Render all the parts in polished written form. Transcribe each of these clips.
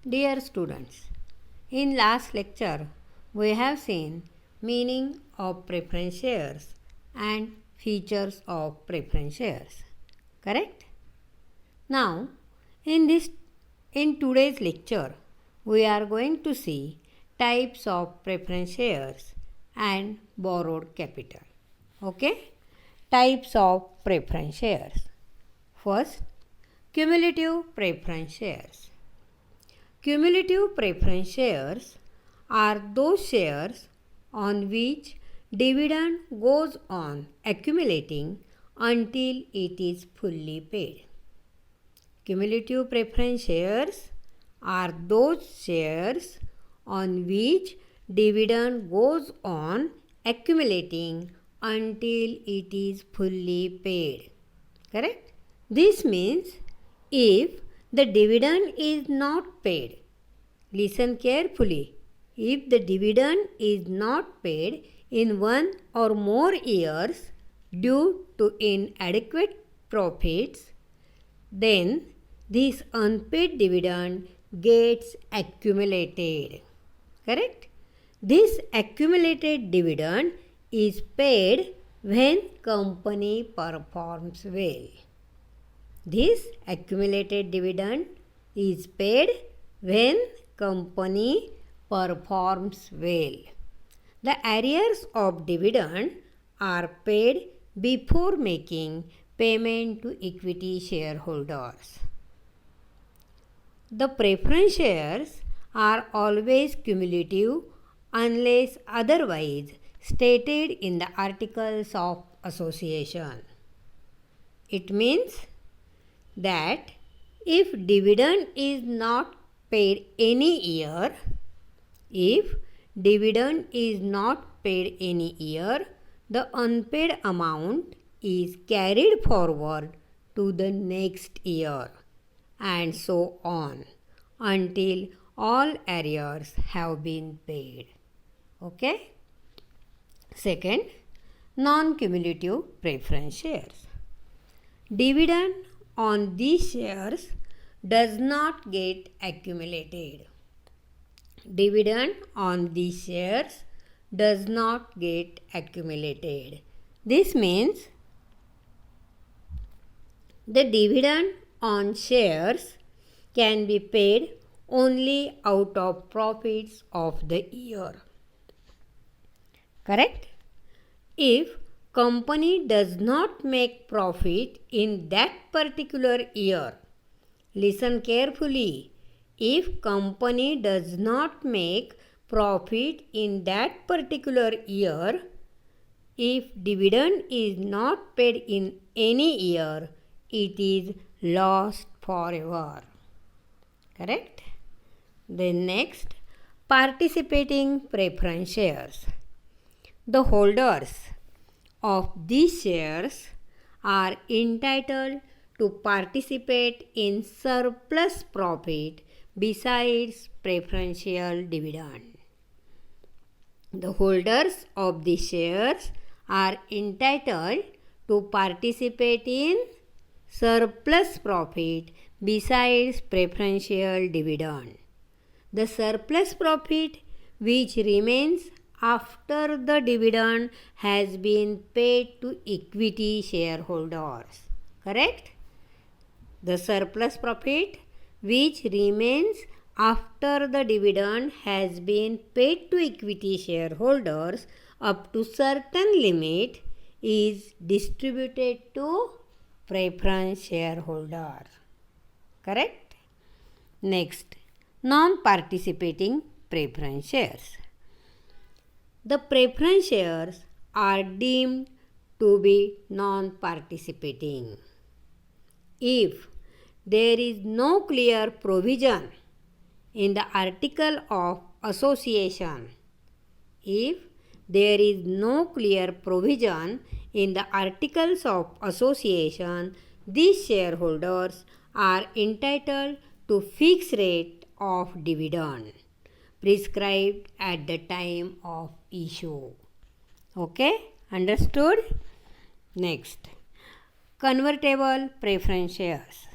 Dear students, in last lecture we have seen meaning of preference shares and features of preference shares. Correct? Now, in today's lecture we are going to see types of preference shares and borrowed capital. Okay? Types of preference shares. First, cumulative preference shares. Cumulative preference shares are those shares on which dividend goes on accumulating until it is fully paid. Cumulative preference shares are those shares on which dividend goes on accumulating until it is fully paid. Correct? This means if the dividend is not paid, listen carefully. If the dividend is not paid in one or more years due to inadequate profits, then this unpaid dividend gets accumulated. Correct? This accumulated dividend is paid when company performs well. This accumulated dividend is paid when company performs well. The arrears of dividend are paid before making payment to equity shareholders. The preference shares are always cumulative unless otherwise stated in the articles of association. It means that if dividend is not paid any year, the unpaid amount is carried forward to the next year and so on until all arrears have been paid. Okay? Second, non-cumulative preference shares. Dividend on these shares does not get accumulated. Dividend on these shares does not get accumulated. This means the dividend on shares can be paid only out of profits of the year. Correct? If company does not make profit in that particular year, listen carefully. If company does not make profit in that particular year, if dividend is not paid in any year, it is lost forever. Correct? Then next, participating preference shares. The holders of these shares are entitled to participate in surplus profit besides preferential dividend. The holders of these shares are entitled to participate in surplus profit besides preferential dividend. The surplus profit which remains after the dividend has been paid to equity shareholders. Correct? The surplus profit which remains after the dividend has been paid to equity shareholders up to certain limit is distributed to preference shareholder. Correct? Next, non-participating preference shares. The preference shares are deemed to be non-participating if there is no clear provision in the article of association. If there is no clear provision in the articles of association, these shareholders are entitled to fixed rate of dividend prescribed at the time of issue. Okay? Understood? Next, convertible preference shares.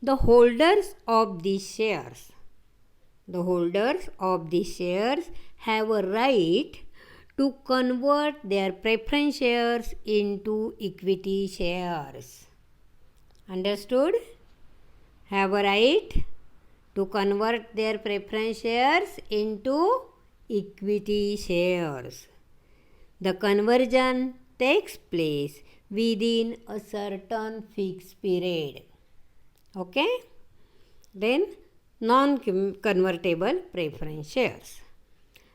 The holders of these shares The holders of the shares have a right to convert their preference shares into equity shares. Understood? Have a right to convert their preference shares into equity shares. The conversion takes place within a certain fixed period. Okay? Then non-convertible preference shares.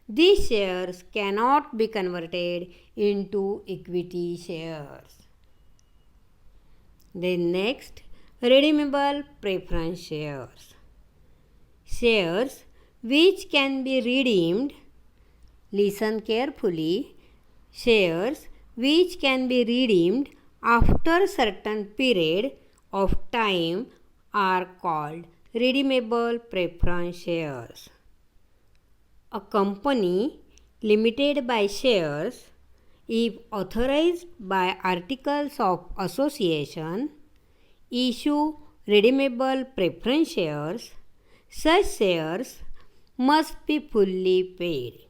These shares cannot be converted into equity shares. Then next, redeemable preference shares. Shares which can be redeemed, listen carefully, shares which can be redeemed after certain period of time are called redeemable preference shares. A company limited by shares, if authorized by articles of association, issue redeemable preference shares. Such shares must be fully paid.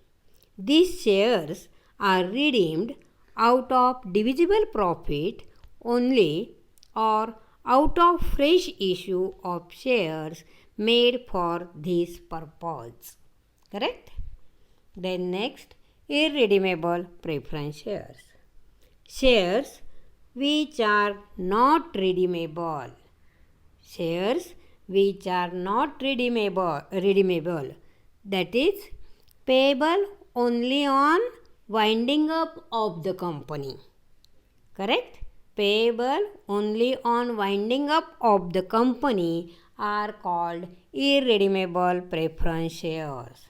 These shares are redeemed out of divisible profit only or out of fresh issue of shares made for this purpose. Correct? Then next, irredeemable preference shares. Shares which are not redeemable. Shares which are not redeemable, that is payable only on winding up of the company. Correct? Payable only on winding up of the company are called irredeemable preference shares.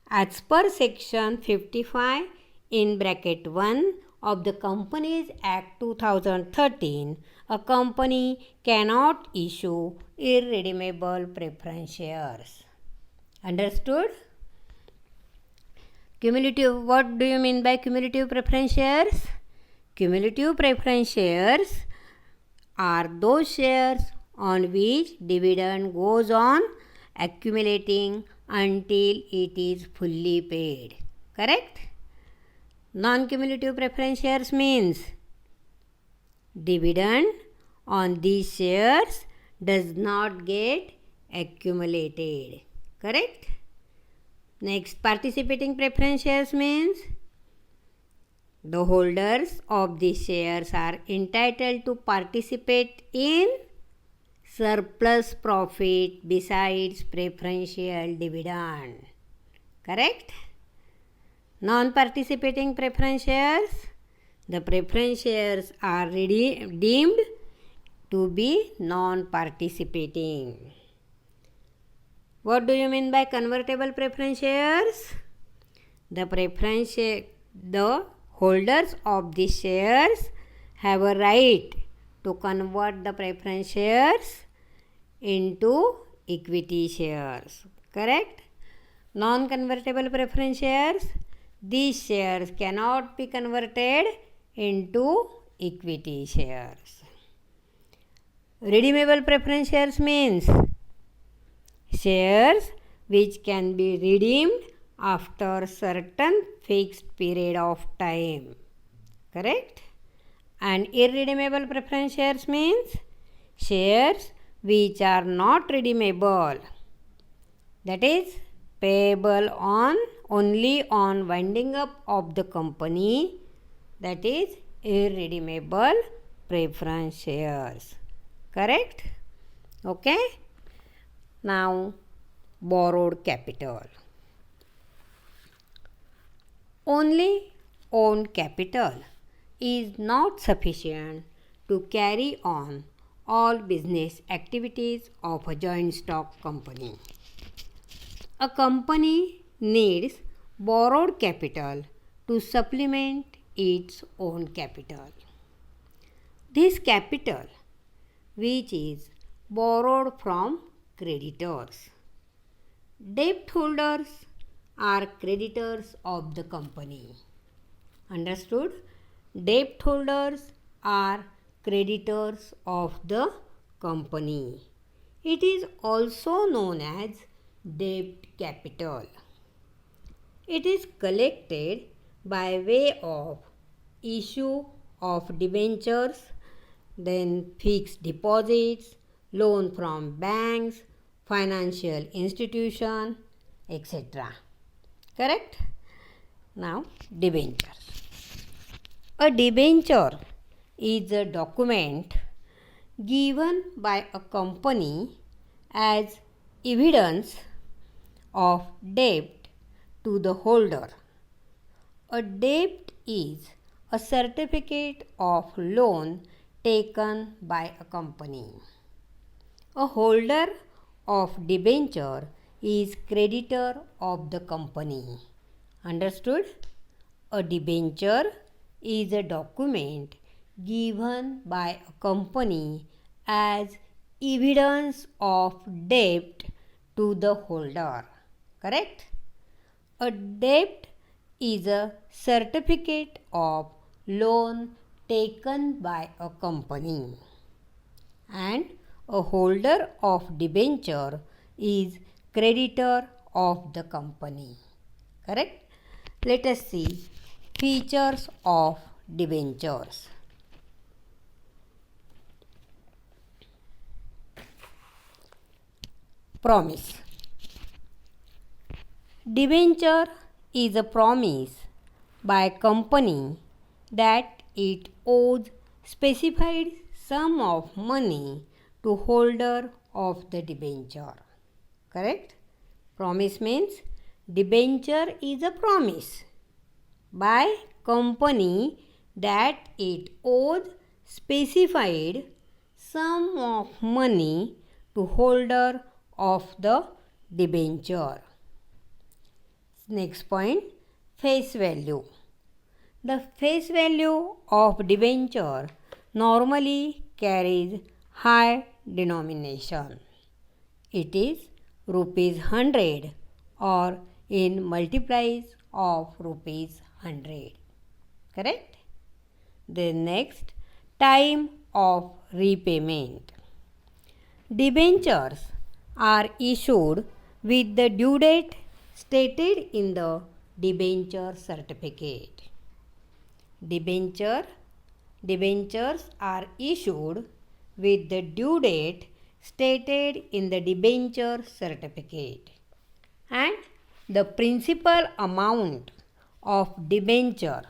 As per section 55 in bracket 1 of the Companies Act 2013, a company cannot issue irredeemable preference shares. Understood? Cumulative, what do you mean by cumulative preference shares? Cumulative preference shares are those shares on which dividend goes on accumulating until it is fully paid. Correct? Non-cumulative preference shares means dividend on these shares does not get accumulated. Correct? Next, participating preference shares means the holders of these shares are entitled to participate in surplus profit besides preferential dividend. Correct? Non-participating preference shares, the preference shares are deemed to be non-participating. What do you mean by convertible preference shares? The holders of the shares have a right to convert the preference shares into equity shares. Correct? Non-convertible preference shares, these shares cannot be converted into equity shares. Redeemable preference shares means shares which can be redeemed after certain fixed period of time. Correct? And irredeemable preference shares means shares which are not redeemable, that is payable only on winding up of the company, that is irredeemable preference shares. Correct? Okay? Now, borrowed capital. Only owned capital is not sufficient to carry on all business activities of a joint stock company. A company needs borrowed capital to supplement its own capital. This capital, which is borrowed from creditors. Debt holders are creditors of the company. Understood? Debt holders are creditors of the company. It is also known as debt capital. It is collected by way of issue of debentures, then fixed deposits, loan from banks, financial institution, etc. Correct? Now, debentures. A debenture is a document given by a company as evidence of debt to the holder. A debt is a certificate of loan taken by a company. A holder of debenture is creditor of the company. Understood? A debenture is a document given by a company as evidence of debt to the holder. Correct? A debt is a certificate of loan taken by a company, and a holder of debenture is creditor of the company. Correct? Let us see features of debentures. Promise. Debenture is a promise by a company that it owes specified sum of money to holder of the debenture. Correct? Promise means debenture is a promise by company that it owes specified sum of money to holder of the debenture. Next point, face value. The face value of debenture normally carries high denomination. It is rupees 100 or in multiplies of rupees 100. Correct? Then next, time of repayment. Debentures are issued with the due date stated in the debenture certificate. Debentures are issued with the due date stated in the debenture certificate, and the principal amount of debenture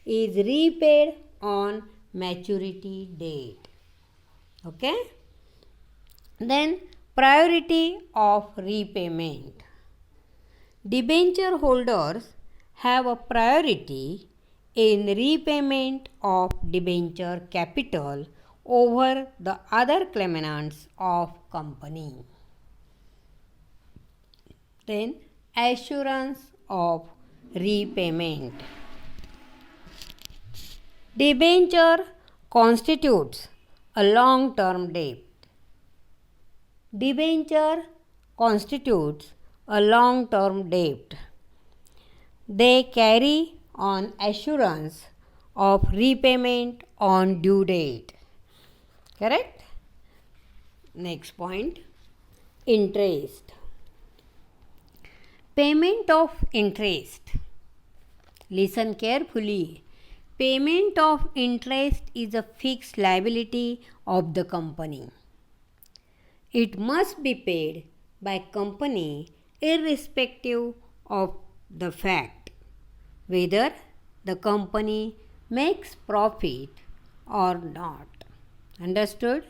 is repaid on maturity date. Okay? Then priority of repayment. Debenture holders have a priority in repayment of debenture capital over the other claimants of company. Then assurance of repayment. Debenture constitutes a long-term debt. Debenture constitutes a long-term debt. They carry on assurance of repayment on due date. Correct? Next point, interest. Payment of interest. Listen carefully. Payment of interest is a fixed liability of the company. It must be paid by company irrespective of the fact whether the company makes profit or not. Understood?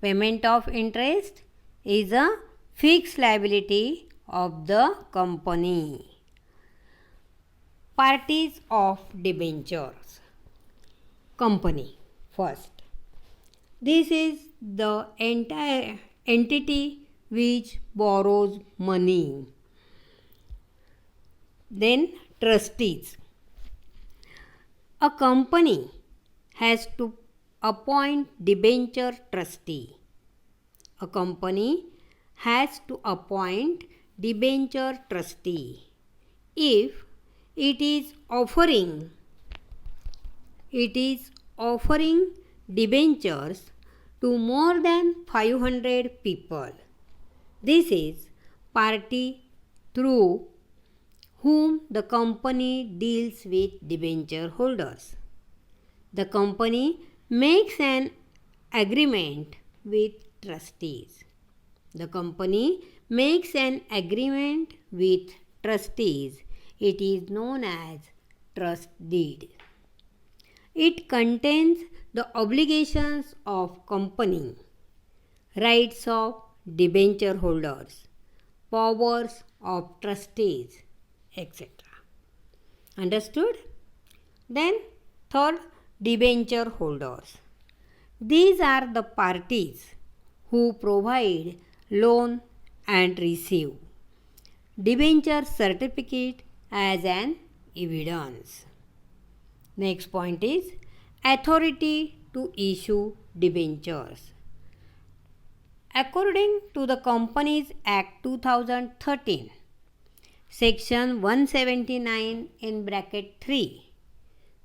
Payment of interest is a fixed liability of the company. Parties of debentures. Company first. This is the entire entity which borrows money. Then trustees. A company has to appoint debenture trustee. A company has to appoint debenture trustee if it is offering debentures to more than 500 people. This is party through whom the company deals with debenture holders. The company makes an agreement with trustees. The company makes an agreement with trustees. It is known as trust deed. It contains the obligations of company, rights of debenture holders, powers of trustees, etc. Understood? Then third, debenture holders. These are the parties who provide loan and receive debenture certificate as an evidence. Next point is authority to issue debentures. According to the Companies Act 2013, Section 179 in bracket 3,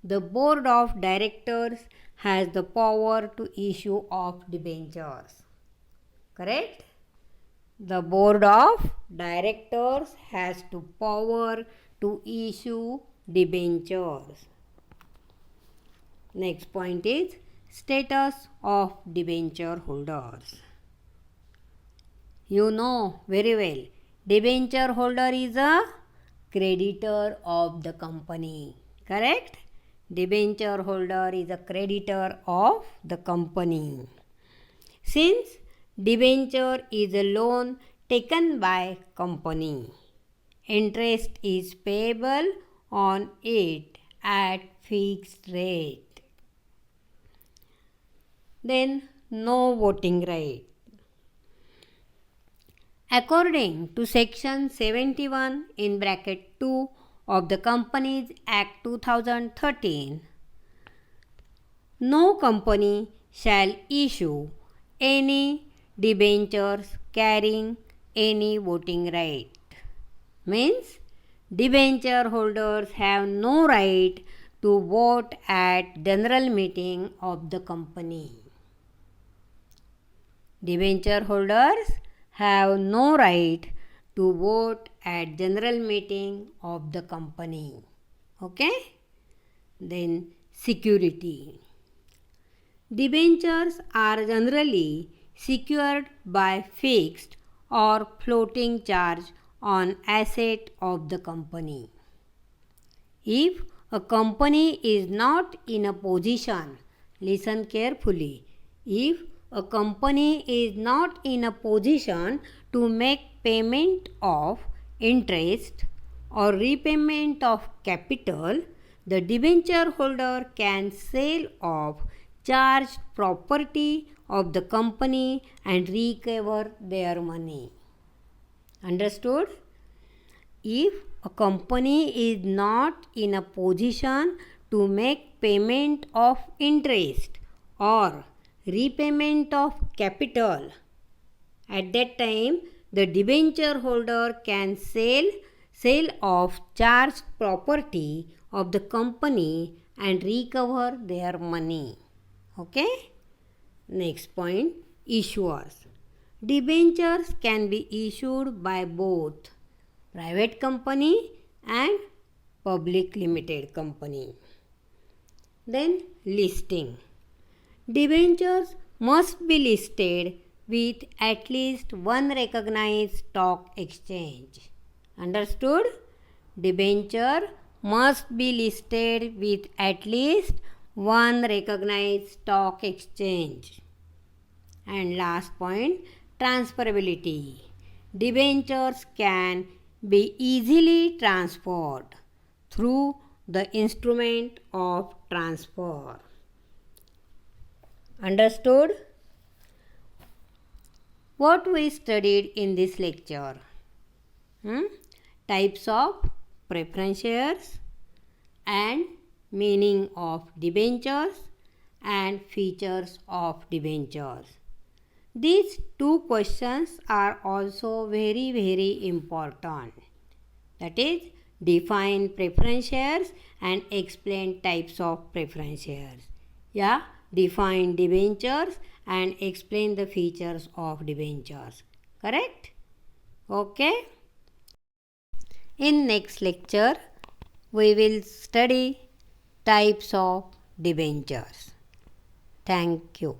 the Board of Directors has the power to issue of debentures. Correct? The Board of Directors has the power to issue debentures. Next point is status of debenture holders. You know very well, debenture holder is a creditor of the company. Correct? Debenture holder is a creditor of the company. Since debenture is a loan taken by company, interest is payable on it at fixed rate. Then no voting right. According to section 71 in bracket 2 of the Companies Act 2013, no company shall issue any debentures carrying any voting right. Means debenture holders have no right to vote at general meeting of the company. Debenture holders have no right to vote at general meeting of the company. Okay? Then security. Debentures are generally secured by fixed or floating charge on asset of the company. If a company is not in a position, listen carefully, if a company is not in a position to make payment of interest or repayment of capital, the debenture holder can sell off charged property of the company and recover their money. Understood? If a company is not in a position to make payment of interest or repayment of capital, at that time the debenture holder can sell off charged property of the company and recover their money. Okay? Next point, issuers. Debentures can be issued by both private company and public limited company. Then listing. Debentures must be listed with at least one recognized stock exchange. Understood? Debenture must be listed with at least one recognized stock exchange. And last point, transferability. Debentures can be easily transferred through the instrument of transfer. Understood? What we studied in this lecture? Types of preference shares and meaning of debentures and features of debentures. These two questions are also very, very important. That is, define preference shares and explain types of preference shares. Yeah, define debentures and explain the features of debentures. Correct? Okay. In next lecture, we will study types of debentures. Thank you.